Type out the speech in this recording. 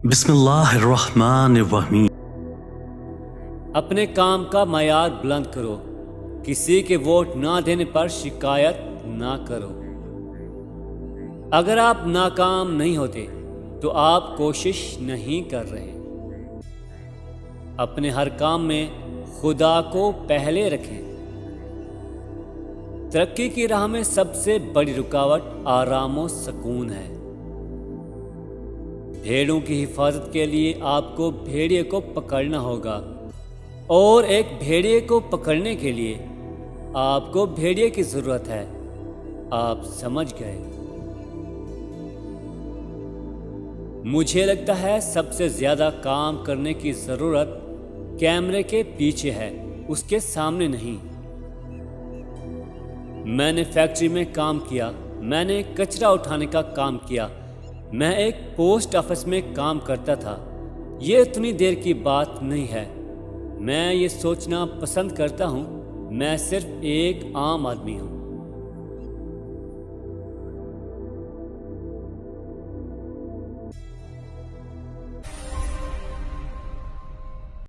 बिस्मिल्लाहिर्रहमानिर्रहीम। अपने काम का मयार बुलंद करो। किसी के वोट ना देने पर शिकायत ना करो। अगर आप नाकाम नहीं होते तो आप कोशिश नहीं कर रहे। अपने हर काम में खुदा को पहले रखें। तरक्की की राह में सबसे बड़ी रुकावट आराम और सुकून है। भेड़ों की हिफाजत के लिए आपको भेड़िए को पकड़ना होगा, और एक भेड़िए को पकड़ने के लिए आपको भेड़िए की जरूरत है। आप समझ गए? मुझे लगता है सबसे ज्यादा काम करने की जरूरत कैमरे के पीछे है, उसके सामने नहीं। मैंने फैक्ट्री में काम किया, मैंने कचरा उठाने का काम किया, मैं एक पोस्ट ऑफिस में काम करता था। ये इतनी देर की बात नहीं है। मैं ये सोचना पसंद करता हूँ मैं सिर्फ एक आम आदमी हूँ।